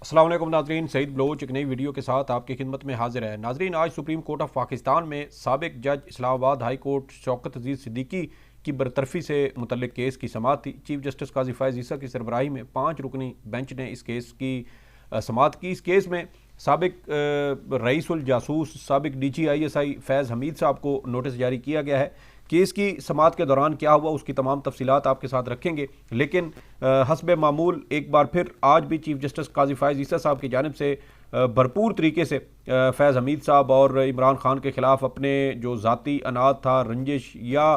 अस्सलाम वालेकुम नाजरीन, सईद बलोच एक नई वीडियो के साथ आपकी खिदमत में हाजिर है। नाजरीन, आज सुप्रीम कोर्ट ऑफ पाकिस्तान में साबिक जज इस्लामाबाद हाई कोर्ट शौकत अजीज़ सिद्दीकी की बरतरफी से मुतल्लिक केस की समाअत थी। चीफ जस्टिस काजी फ़ायज़ ईसा की सरबराही में 5 रुकनी बेंच ने इस केस की समाअत की। इस केस में साबिक रईसुल जासूस साबिक DGISI फैज़ हमीद साहब को नोटिस जारी किया गया है। केस की समाअत के दौरान क्या हुआ उसकी तमाम तफसीलात आपके साथ रखेंगे, लेकिन हस्ब मामूल एक बार फिर आज भी चीफ जस्टिस काजी फ़ायज़ ईसा साहब की जानिब से भरपूर तरीके से फैज़ हमीद साहब और इमरान खान के ख़िलाफ़ अपने जो ज़ाती अनाद था, रंजिश या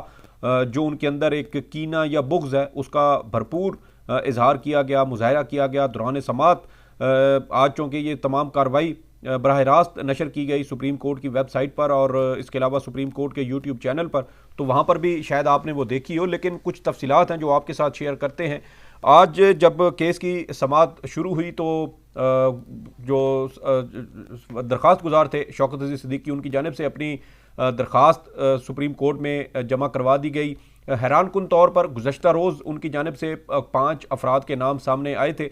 जो उनके अंदर एक कीना या बुग़्ज़ है उसका भरपूर इजहार किया गया, मुज़ाहरा किया गया दौरान समाअत। आज चूँकि ये तमाम कार्रवाई बराह रास्त नशर की गई सुप्रीम कोर्ट की वेबसाइट पर और इसके अलावा सुप्रीम कोर्ट के यूट्यूब चैनल पर, तो वहाँ पर भी शायद आपने वो देखी हो, लेकिन कुछ तफसीलात हैं जो आपके साथ शेयर करते हैं। आज जब केस की समाअत शुरू हुई तो जो दरख्वास्त गुजार थे शौकत अजीज़ सिद्दीकी, उनकी जानिब से अपनी दरख्वास्त सुप्रीम कोर्ट में जमा करवा दी गई। हैरान कुन तौर पर गुज़श्ता रोज़ उनकी जानिब से 5 अफराद के नाम सामने आए थे,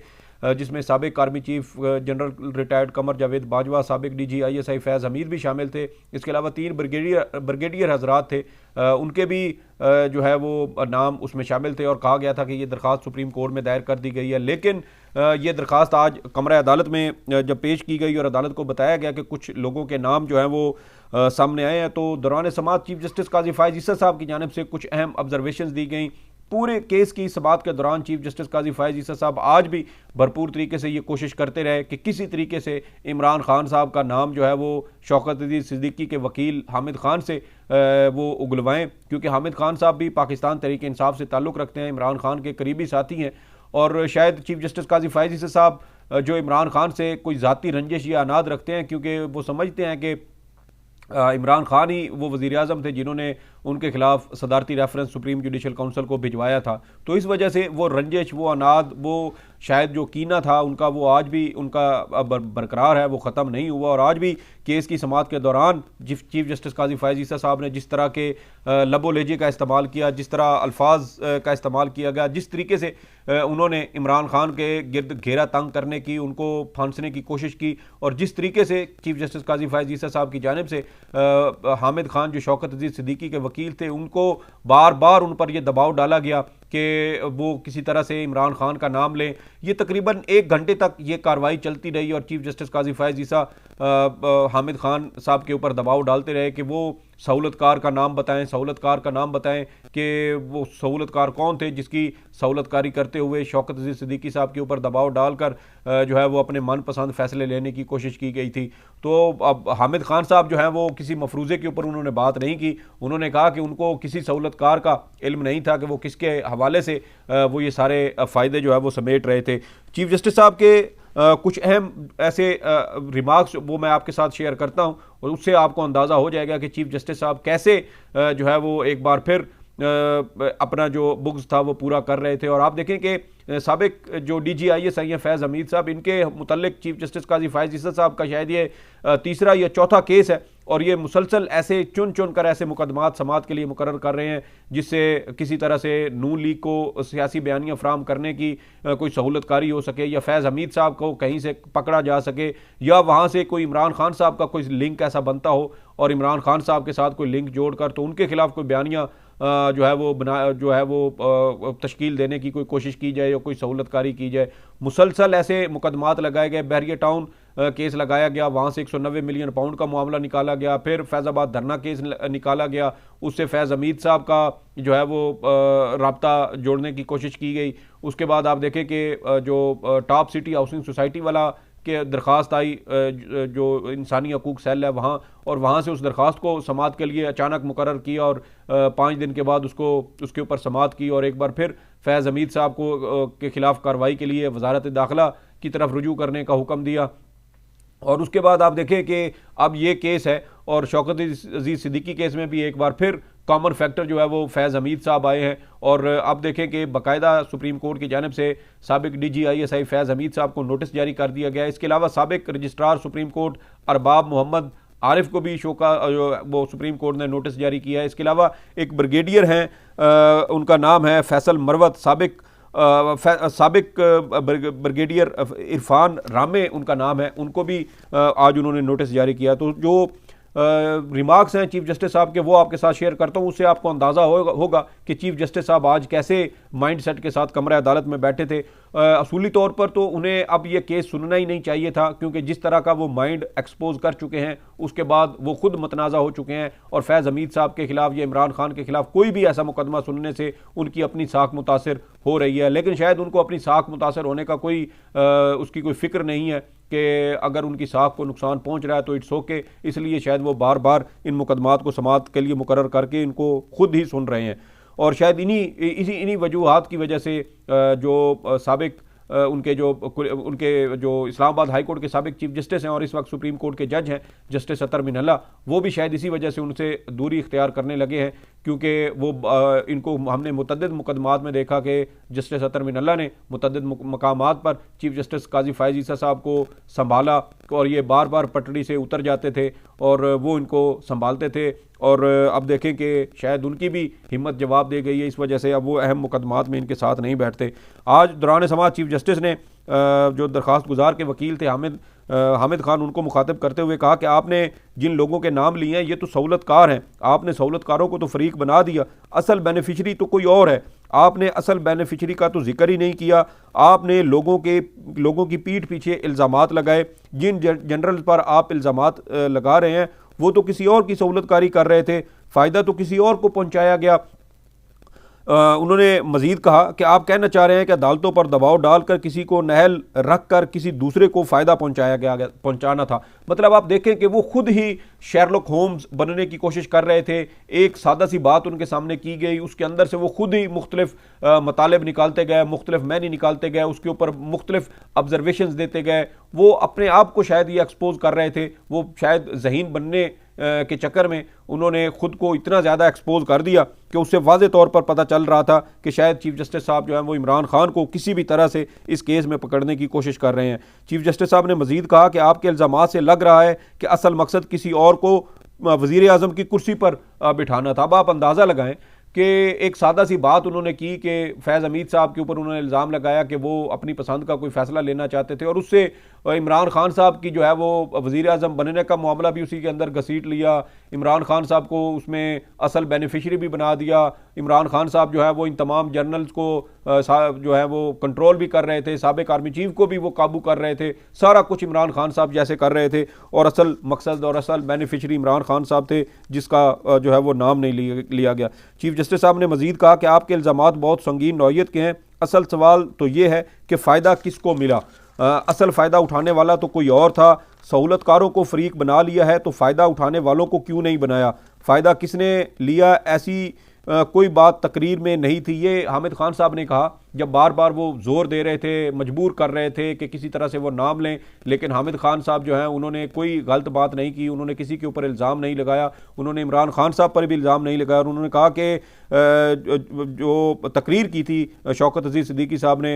जिसमें साबिक army chief general retired Qamar Javed Bajwa, साबिक DGISI फैज़ हमीद भी शामिल थे। इसके अलावा 3 ब्रिगेडियर हजरात थे, उनके भी जो है वो नाम उसमें शामिल थे और कहा गया था कि ये दरख्वास्त सुप्रीम कोर्ट में दायर कर दी गई है। लेकिन ये दरख्वास्त आज कमरा अदालत में जब पेश की गई और अदालत को बताया गया कि कुछ लोगों के नाम जो हैं वो सामने आए हैं, तो दौरान समाअत चीफ जस्टिस काजी फ़ायज़ ईसा साहब की जानिब से कुछ अहम ऑब्जर्वेशंस दी गई। पूरे केस की समाअत के दौरान चीफ जस्टिस काजी फ़ायज़ ईसा साहब आज भी भरपूर तरीके से ये कोशिश करते रहे कि किसी तरीके से इमरान खान साहब का नाम जो है वो शौकत अजीज़ सिद्दीकी के वकील हामिद खान से वो उगलवाएं, क्योंकि हामिद खान साहब भी पाकिस्तान तहरीक इंसाफ से ताल्लुक़ रखते हैं, इमरान खान के करीबी साथी हैं। और शायद चीफ जस्टिस काजी फ़ायज़ ईसा साहब जो इमरान खान से कोई ज़ाती रंजिश या अनाद रखते हैं, क्योंकि वो समझते हैं कि इमरान खान ही वो वज़ीर आज़म थे जिन्होंने उनके खिलाफ सदारती रेफरेंस सुप्रीम जुडिशल काउंसिल को भिजवाया था। तो इस वजह से वो रंजिश, वो अनाद, वो शायद जो कीना था उनका, वो आज भी उनका बरकरार है, वो ख़त्म नहीं हुआ। और आज भी केस की समाअत के दौरान चीफ जस्टिस काजी फ़ायज़ ईसा साहब ने जिस तरह के लबो लहजे का इस्तेमाल किया, जिस तरह अल्फाज का इस्तेमाल किया गया, जिस तरीके से उन्होंने इमरान खान के गिर्द घेरा तंग करने की, उनको फांसने की कोशिश की, और जिस तरीके से चीफ जस्टिस काजी फ़ायज़ ईसा साहब की जानिब से हामिद खान जो शौकत अजीज़ सिद्दीकी के वकील थे, उनको बार बार उन पर यह दबाव डाला गया कि वो किसी तरह से इमरान खान का नाम लें। ये तकरीबन 1 घंटे तक ये कार्रवाई चलती रही और चीफ जस्टिस काजी फ़ायज़ ईसा हामिद खान साहब के ऊपर दबाव डालते रहे कि वो सहूलतकार का नाम बताएं, सहूलतकार का नाम बताएं, कि वो सहूलतकार कौन थे जिसकी सहूलतकारी करते हुए शौकत अजीज़ सिद्दीकी साहब के ऊपर दबाव डालकर जो है वो अपने मनपसंद फैसले लेने की कोशिश की गई थी। तो अब हामिद खान साहब जो हैं वो किसी मफरूज़े के ऊपर उन्होंने बात नहीं की। उन्होंने कहा कि उनको किसी सहूलतकार का इल्म नहीं था कि वो किसके हवाले से वो ये सारे फ़ायदे जो है वो समेट रहे थे। चीफ जस्टिस साहब के कुछ अहम ऐसे रिमार्क्स वो मैं आपके साथ शेयर करता हूं और उससे आपको अंदाज़ा हो जाएगा कि चीफ जस्टिस साहब कैसे जो है वो एक बार फिर अपना जो बुक्स था वो पूरा कर रहे थे। और आप देखें कि साबिक जो DGISI हैं फैज़ हमीद साहब, इनके मुतल्लिक चीफ जस्टिस काजी फ़ायज़ ईसा साहब का शायद ये तीसरा या चौथा केस है, और ये मुसलसल ऐसे चुन चुन कर ऐसे मुकदमात समाअत के लिए मुकर्रर कर रहे हैं जिससे किसी तरह से नून लीग को सियासी बयानियाँ फ्राहम करने की कोई सहूलतकारी हो सके, या फैज़ हमीद साहब को कहीं से पकड़ा जा सके, या वहाँ से कोई इमरान खान साहब का कोई लिंक ऐसा बनता हो और इमरान खान साहब के साथ कोई लिंक जोड़कर तो उनके खिलाफ कोई बयानियाँ जो है वो तश्कील देने की कोई कोशिश की जाए या कोई सहूलतकारी की जाए। मुसलसल ऐसे मुकदमात लगाए गए। बहरिया टाउन केस लगाया गया, वहाँ से 190 मिलियन पाउंड का मामला निकाला गया। फिर फैज़ाबाद धरना केस निकाला गया, उससे फैज़ हमीद साहब का जो है वो राब्ता जोड़ने की कोशिश की गई। उसके बाद आप देखें कि जो टॉप सिटी हाउसिंग सोसाइटी वाला के दरख्वास्त आई जो इंसानी हकूक़ सेल है वहाँ, और वहाँ से उस दरख्वास्त को समाअत के लिए अचानक मुकर्रर किया और 5 दिन के बाद उसके ऊपर समाअत की और एक बार फिर फैज़ हमीद साहब को के ख़िलाफ़ कार्रवाई के लिए वजारत दाखिला की तरफ रुजू करने का हुक्म दिया। और उसके बाद आप देखें कि अब ये केस है और शौकत अजीज़ सिद्दीकी केस में भी एक बार फिर कॉमन फैक्टर जो है वो फैज़ हमीद साहब आए हैं। और अब देखें कि बाकायदा सुप्रीम कोर्ट की जानिब से साबिक DGISI फैज़ हमीद साहब को नोटिस जारी कर दिया गया है। इसके अलावा साबिक registrar supreme court Arbab Mohammad Arif को भी शो का वो सुप्रीम कोर्ट ने नोटिस जारी किया है। इसके अलावा एक ब्रिगेडियर हैं, उनका नाम है फैसल मरवत, साबिक साबिक ब्रिगेडियर इरफान रामे उनका नाम है, उनको भी आज उन्होंने नोटिस जारी किया। तो जो रिमार्क्स हैं चीफ जस्टिस साहब के वो आपके साथ शेयर करता हूँ, उससे आपको अंदाज़ा होगा कि चीफ जस्टिस साहब आज कैसे माइंड सेट के साथ कमरा अदालत में बैठे थे। असूली तौर पर तो उन्हें अब ये केस सुनना ही नहीं चाहिए था, क्योंकि जिस तरह का वो माइंड एक्सपोज कर चुके हैं उसके बाद वो खुद मतनाज़ा हो चुके हैं, और फैज़ हमीद साहब के खिलाफ या इमरान खान के खिलाफ कोई भी ऐसा मुकदमा सुनने से उनकी अपनी साख मुतासर हो रही है। लेकिन शायद उनको अपनी साख मुतासर होने का उसकी कोई फिक्र नहीं है कि अगर उनकी साख को नुकसान पहुंच रहा है तो इट्स ओके, इसलिए शायद वो बार बार इन मुकदमात को समाअत के लिए मुकर्रर करके इनको खुद ही सुन रहे हैं। और शायद इन्हीं वजूहात की वजह से जो साबिक उनके जो इस्लामाबाद हाई कोर्ट के साबिक चीफ जस्टिस हैं और इस वक्त सुप्रीम कोर्ट के जज हैं जस्टिस अतर मिनल्ला, वो भी शायद इसी वजह से उनसे दूरी इख्तियार करने लगे हैं, क्योंकि वो इनको हमने मुतअद्दिद मुकदमात में देखा कि जस्टिस अतर मिनल्ला ने मुतअद्दिद मकामात पर चीफ जस्टिस काजी फ़ाइज़ ईसा साहब को संभाला, और ये बार बार पटड़ी से उतर जाते थे और वो इनको संभालते थे। और अब देखें कि शायद उनकी भी हिम्मत जवाब दे गई है, इस वजह से अब वो अहम मुकदमात में इनके साथ नहीं बैठते। आज दौरान समाअत चीफ जस्टिस ने जो दरख्वास्त गुजार के वकील थे हामिद खान, उनको मुखातिब करते हुए कहा कि आपने जिन लोगों के नाम लिए हैं ये तो सहूलतकार हैं, आपने सहूलतकारों को तो फरीक बना दिया, असल बेनिफिशरी तो कोई और है। आपने असल बेनिफिशरी का तो जिक्र ही नहीं किया। आपने लोगों की पीठ पीछे इल्ज़ामात लगाए। जिन जनरल पर आप इल्ज़ामात लगा रहे हैं वो तो किसी और की सहूलतकारी कर रहे थे, फ़ायदा तो किसी और को पहुंचाया गया। उन्होंने मजीद कहा कि आप कहना चाह रहे हैं कि अदालतों पर दबाव डालकर किसी को नहल रख कर किसी दूसरे को फ़ायदा पहुंचाना था। मतलब आप देखें कि वो खुद ही शेरलॉक होम्स बनने की कोशिश कर रहे थे। एक सादा सी बात उनके सामने की गई, उसके अंदर से वो खुद ही मुख्तलिफ मतालिब निकालते गए, मुख्तलिफ मैनी निकालते गए, उसके ऊपर मुख्तलिफ ऑब्जर्वेशंस देते गए। वो अपने आप को शायद ये एक्सपोज कर रहे थे, वो शायद ज़हीन बनने के चक्कर में उन्होंने खुद को इतना ज़्यादा एक्सपोज कर दिया कि उससे वाज़े तौर पर पता चल रहा था कि शायद चीफ जस्टिस साहब जो है वो इमरान खान को किसी भी तरह से इस केस में पकड़ने की कोशिश कर रहे हैं। चीफ जस्टिस साहब ने मजीद कहा कि आपके इल्ज़ामात से लग रहा है कि असल मकसद किसी और को वज़ीर आज़म की कुर्सी पर बिठाना था। अब आप अंदाज़ा लगाएं कि एक सादा सी बात उन्होंने की कि फैज़ हमीद साहब के ऊपर उन्होंने इल्ज़ाम लगाया कि वो अपनी पसंद का कोई फ़ैसला लेना चाहते थे, और उससे इमरान खान साहब की जो है वो वज़ीर आज़म बनने का मामला भी उसी के अंदर घसीट लिया। इमरान खान साहब को उसमें असल बेनिफिशरी भी बना दिया। इमरान खान साहब जो है वो इन तमाम जनरल्स को जो है वो कंट्रोल भी कर रहे थे, साबिक आर्मी चीफ को भी वो काबू कर रहे थे। सारा कुछ इमरान खान साहब जैसे कर रहे थे, और असल मकसद और असल बेनिफिशरी इमरान खान साहब थे, जिसका जो है वो नाम नहीं लिया गया। चीफ जस्टिस साहब ने मजीद कहा कि आपके इल्ज़ामात बहुत संगीन नौइयत के हैं। असल सवाल तो ये है कि फ़ायदा किसको मिला। असल फ़ायदा उठाने वाला तो कोई और था। सहूलतकारों को फरीक बना लिया है तो फ़ायदा उठाने वालों को क्यों नहीं बनाया? फ़ायदा किसने लिया? ऐसी कोई बात तकरीर में नहीं थी। ये हामिद खान साहब ने कहा जब बार बार वो जोर दे रहे थे, मजबूर कर रहे थे कि किसी तरह से वो नाम लें, लेकिन हामिद खान साहब जो हैं उन्होंने कोई गलत बात नहीं की, उन्होंने किसी के ऊपर इल्ज़ाम नहीं लगाया, उन्होंने इमरान खान साहब पर भी इल्ज़ाम नहीं लगाया। और उन्होंने कहा कि जो तकरीर की थी शौकत अजीज़ सिद्दीकी साहब ने,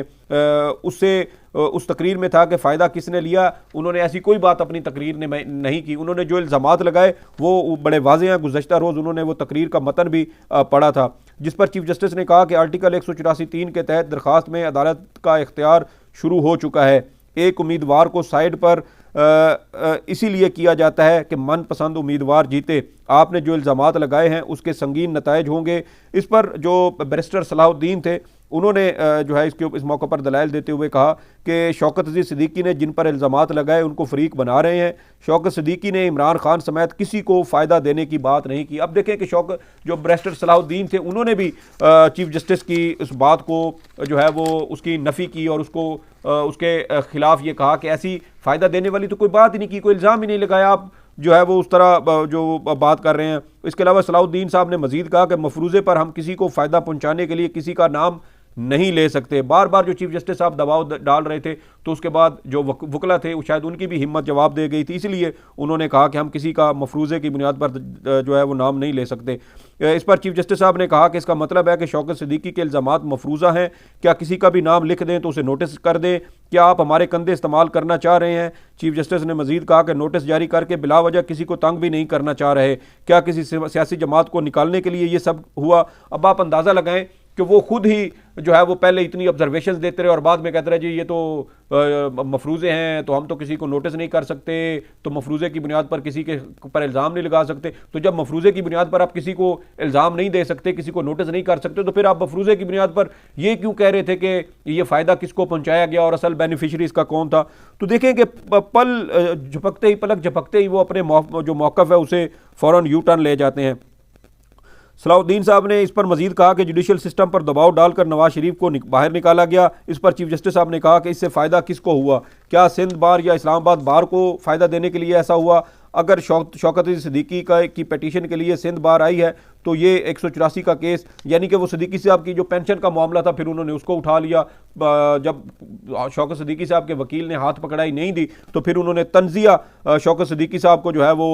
उस तकरीर में था कि फ़ायदा किसने लिया। उन्होंने ऐसी कोई बात अपनी तकरीर में नहीं की। उन्होंने जो इल्ज़ामात लगाए वो बड़े वाज़ेह हैं। गुज़श्ता रोज़ उन्होंने वो तकरीर का मतन भी पढ़ा था, जिस पर चीफ जस्टिस ने कहा कि आर्टिकल 184(3) के तहत दरख्वास्त में अदालत का इख्तियार शुरू हो चुका है। एक उम्मीदवार को साइड पर इसीलिए किया जाता है कि मनपसंद उम्मीदवार जीते। आपने जो इल्ज़ामात लगाए हैं उसके संगीन नताइज होंगे। इस पर जो बैरिस्टर सलाहुद्दीन थे उन्होंने जो है इस मौके पर दलाइल देते हुए कहा कि शौकत अजीज़ सिद्दीकी ने जिन पर इल्ज़ामात लगाए उनको फरीक बना रहे हैं। शौकत सिद्दीकी ने इमरान खान समेत किसी को फ़ायदा देने की बात नहीं की। अब देखें कि जो बैरिस्टर सलाहुद्दीन थे उन्होंने भी चीफ जस्टिस की इस बात को जो है वो उसकी नफ़ी की और उसके ख़िलाफ़ ये कहा कि ऐसी फ़ायदा देने वाली तो कोई बात ही नहीं की, कोई इल्ज़ाम ही नहीं लगाया। आप जो है वो उस तरह जो बात कर रहे हैं। इसके अलावा सलाहुद्दीन साहब ने मजीद कहा कि मफरूज़े पर हम किसी को फ़ायदा पहुँचाने के लिए किसी का नाम नहीं ले सकते। बार बार जो चीफ जस्टिस साहब दबाव डाल रहे थे तो उसके बाद जो वकला थे शायद उनकी भी हिम्मत जवाब दे गई थी, इसलिए उन्होंने कहा कि हम किसी का मफरूज़े की बुनियाद पर जो है वो नाम नहीं ले सकते। इस पर चीफ जस्टिस साहब ने कहा कि इसका मतलब है कि शौकत सिद्दीकी के इल्ज़ामात मफरूज़ा हैं। क्या किसी का भी नाम लिख दें तो उसे नोटिस कर दें? क्या आप हमारे कंधे इस्तेमाल करना चाह रहे हैं? चीफ जस्टिस ने मजीद कहा कि नोटिस जारी करके बिला वजह किसी को तंग भी नहीं करना चाह रहे। क्या किसी सियासी जमात को निकालने के लिए ये सब हुआ? अब आप अंदाज़ा लगाएं कि वो खुद ही जो है वो पहले इतनी ऑब्जर्वेशंस देते रहे और बाद में कहते रहे जी ये तो मफरूज़े हैं, तो हम तो किसी को नोटिस नहीं कर सकते, तो मफरूज़े की बुनियाद पर किसी के पर इल्ज़ाम नहीं लगा सकते। तो जब मफरूज़े की बुनियाद पर आप किसी को इल्ज़ाम नहीं दे सकते, किसी को नोटिस नहीं कर सकते, तो फिर आप मफरूज़े की बुनियाद पर ये क्यों कह रहे थे कि ये फ़ायदा किसको पहुँचाया गया और असल बेनिफिशरी इसका कौन था। तो देखें कि पलक झपकते ही वो अपने जो मौक़िफ़ है उसे फ़ौरन यू टर्न ले जाते हैं। सलाउद्दीन साहब ने इस पर मजीद कहा कि जुडिशल सिस्टम पर दबाव डालकर नवाज शरीफ को बाहर निकाला गया। इस पर चीफ जस्टिस साहब ने कहा कि इससे फ़ायदा किसको हुआ, क्या सिंध बार या इस्लामाबाद बार को फ़ायदा देने के लिए ऐसा हुआ? अगर शौकत सिद्दीकी की पटिशन के लिए सिंध बार आई है तो ये 184 का केस, यानी कि वो सिद्दीकी साहब की जो पेंशन का मामला था फिर उन्होंने उसको उठा लिया। जब शौकत सिद्दीकी साहब के वकील ने हाथ पकड़ाई नहीं दी तो फिर उन्होंने तंजिया शौकत सिद्दीकी साहब को जो है वो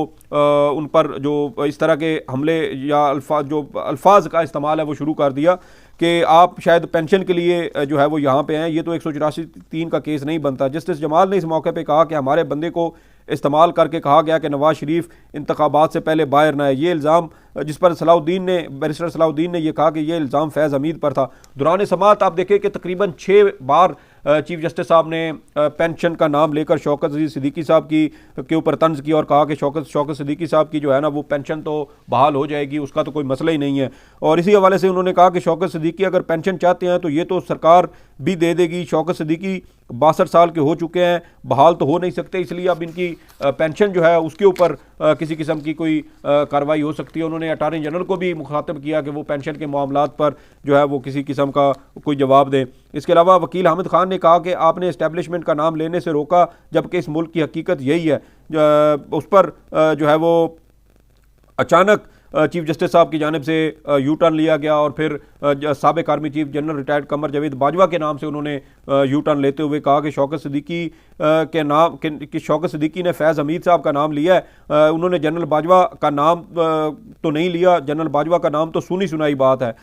उन पर जो इस तरह के हमले या अल्फाज का इस्तेमाल है वो शुरू कर दिया कि आप शायद पेंशन के लिए जो है वो यहाँ पे हैं, ये तो 184(3) का केस नहीं बनता। जस्टिस जमाल ने इस मौके पे कहा कि हमारे बंदे को इस्तेमाल करके कहा गया कि नवाज शरीफ इंतखाबात से पहले बाहर ना है। ये इल्ज़ाम जिस पर बैरिस्टर सलाउद्दीन ने यह कहा कि यह इल्ज़ाम फैज़ हमीद पर था। दौरान समाअत आप देखें कि तकरीबन 6 बार चीफ जस्टिस साहब ने पेंशन का नाम लेकर शौकत सिद्दीकी साहब के ऊपर तंज किया और कहा कि शौकत सिद्दीकी साहब की जो है ना वो पेंशन तो बहाल हो जाएगी, उसका तो कोई मसला ही नहीं है। और इसी हवाले से उन्होंने कहा कि शौकत सिद्दीकी अगर पेंशन चाहते हैं तो ये तो सरकार भी दे देगी। शौकत सिद्दीकी 62 साल के हो चुके हैं, बहाल तो हो नहीं सकते, इसलिए अब इनकी पेंशन जो है उसके ऊपर किसी किस्म की कोई कार्रवाई हो सकती है। उन्होंने अटॉर्नी जनरल को भी मुखातब किया कि वो पेंशन के मामलात पर जो है वो किसी किस्म का कोई जवाब दें। इसके अलावा वकील हामिद खान ने कहा कि आपने एस्टेब्लिशमेंट का नाम लेने से रोका, जबकि इस मुल्क की हकीकत यही है। उस पर जो है वो अचानक चीफ जस्टिस साहब की जानिब से यू टर्न लिया गया और फिर साबिक army chief general retired Qamar Javed Bajwa के नाम से उन्होंने यू टर्न लेते हुए कहा कि शौकत सिद्दीकी के नाम कि शौकत सिद्दीकी ने फैज़ हमीद साहब का नाम लिया है। उन्होंने जनरल बाजवा का नाम तो नहीं लिया, जनरल बाजवा का नाम तो सुनी सुनाई बात है।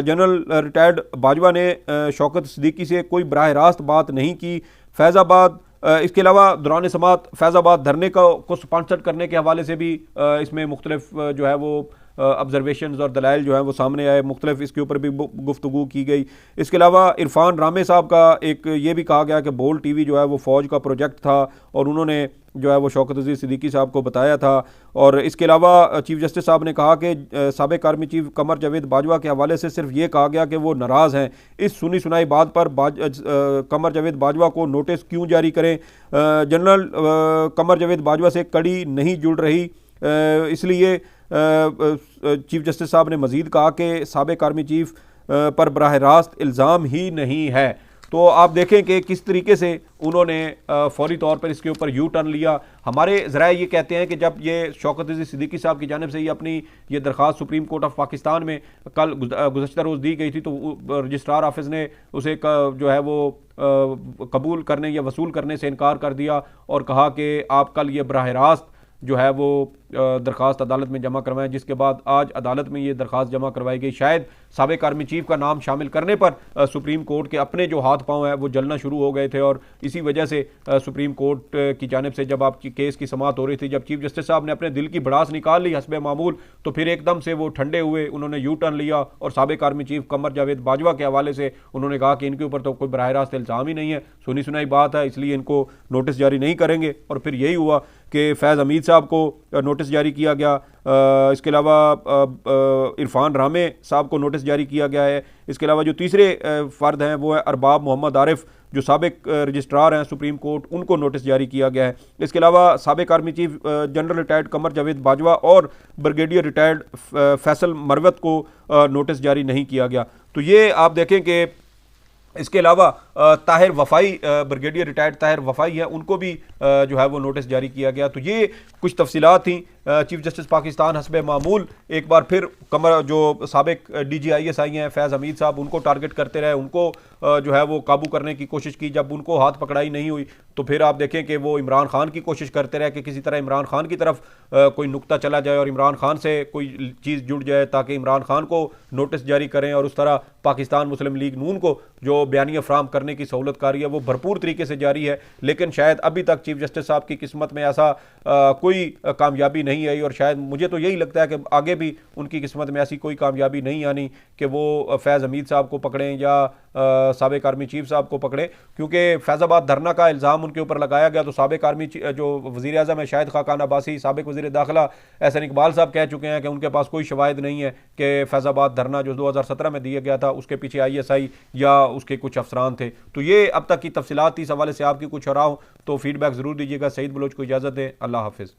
जनरल रिटायर्ड बाजवा ने शौकत सिद्दीकी से कोई बराह रास्त बात नहीं की। फैज़ाबाद इसके अलावा दौरान समाअत फैज़ाबाद धरने को स्पॉन्सर करने के हवाले से भी इसमें मुख्तलिफ जो है वो ऑब्जर्वेशंस और दलाइल जो है वो सामने आए, मुख्तलिफ इसके ऊपर भी गुफ्तगू की गई। इसके अलावा इरफान रामे साहब का एक ये भी कहा गया कि बोल टीवी जो है वो फ़ौज का प्रोजेक्ट था और उन्होंने जो है वो शौकत सिद्दीकी साहब को बताया था। और इसके अलावा चीफ जस्टिस साहब ने कहा कि साबिक आर्मी चीफ कमर जावेद बाजवा के हवाले से सिर्फ ये कहा गया कि वो नाराज़ हैं। इस सुनी सुनाई बात पर कमर जावेद बाजवा को नोटिस क्यों जारी करें? जनरल कमर जावेद बाजवा से कड़ी नहीं जुड़ रही, इसलिए चीफ जस्टिस साहब ने मजीद कहा कि साबिक आर्मी चीफ पर बराह रास्त इल्ज़ाम ही नहीं है। तो आप देखें कि किस तरीके से उन्होंने फौरी तौर पर इसके ऊपर यू टर्न लिया। हमारे ज़राए ये कहते हैं कि जब ये शौकत सिद्दीकी साहब की जानिब से ये अपनी ये दरख्वास्त सुप्रीम कोर्ट ऑफ पाकिस्तान में कल गुज़श्ता रोज़ दी गई थी तो रजिस्ट्रार ऑफिस ने उसे जो है वो कबूल करने या वसूल करने से इनकार कर दिया और कहा कि आप कल ये बराह रास्त जो है वो दरख्वास्त अदालत में जमा करवाएं, जिसके बाद आज अदालत में ये दरख्वास्त जमा करवाई गई। शायद साबिक आर्मी चीफ का नाम शामिल करने पर सुप्रीम कोर्ट के अपने जो हाथ पांव हैं वो जलना शुरू हो गए थे और इसी वजह से सुप्रीम कोर्ट की जानिब से जब आपकी केस की समाअत हो रही थी, जब चीफ जस्टिस साहब ने अपने दिल की भड़ास निकाल ली हस्बे मामूल, तो फिर एकदम से वो ठंडे हुए, उन्होंने यू टर्न लिया और साबिक आर्मी चीफ कमर जावेद बाजवा के हवाले से उन्होंने कहा कि इनके ऊपर तो कोई बराह रास्त इल्ज़ाम ही नहीं है, सुनी सुनाई बात है, इसलिए इनको नोटिस जारी नहीं करेंगे। और फिर यही हुआ कि फैज़ हमीद साहब को नोटिस जारी किया गया। इसके अलावा इरफान रामे साहब को नोटिस जारी किया गया है। इसके अलावा जो तीसरे फ़र्द हैं वो है अरबाब मोहम्मद आरिफ, जो साबिक रजिस्ट्रार हैं सुप्रीम कोर्ट, उनको नोटिस जारी किया गया है। इसके अलावा साबिक army chief general retired Qamar Javed Bajwa और ब्रिगेडियर रिटायर्ड फैसल मरवत को नोटिस जारी नहीं किया गया। तो ये आप देखें कि इसके अलावा ताहिर वफ़ाई, ब्रिगेडियर रिटायर्ड ताहिर वफ़ाई है, उनको भी जो है वो नोटिस जारी किया गया। तो ये कुछ तफसीलात थी। चीफ जस्टिस पाकिस्तान हस्बे मामूल एक बार फिर कमर जो साबिक DGISI हैं फैज़ हमीद साहब, उनको टारगेट करते रहे, उनको जो है वो काबू करने की कोशिश की। जब उनको हाथ पकड़ाई नहीं हुई तो फिर आप देखें कि वो इमरान खान की कोशिश करते रहे कि किसी तरह इमरान खान की तरफ कोई नुक्ता चला जाए और इमरान खान से कोई चीज़ जुड़ जाए ताकि इमरान खान को नोटिस जारी करें और उस तरह पाकिस्तान मुस्लिम लीग नून को जो बयानिया फ्राहम करने करने की सहूलतकारी है वो भरपूर तरीके से जारी है, लेकिन शायद अभी तक चीफ जस्टिस साहब की किस्मत में ऐसा कोई कामयाबी नहीं आई, और शायद मुझे तो यही लगता है कि आगे भी उनकी किस्मत में ऐसी कोई कामयाबी नहीं आनी कि वो फैज़ हमीद साहब को पकड़ें या साबिक आर्मी चीफ साहब को पकड़े, क्योंकि फैज़ाबाद धरना का इल्ज़ाम उनके ऊपर लगाया गया तो साबिक आर्मी जो वज़ीर आज़म है शाहिद खाकान अब्बासी, साबिक वज़ीर दाखिला एहसन इकबाल साहब कह चुके हैं कि उनके पास कोई शवाहिद नहीं है कि फैज़ाबाद धरना जो 2017 में दिया गया था उसके पीछे ISI या उसके कुछ अफसरान थे। तो ये अब तक की तफसीलात थी। इस हवाले से आपकी कुछ और हो तो फीडबैक ज़रूर दीजिएगा। सईद बलोच को इजाज़त दें। अल्लाह हाफिज़।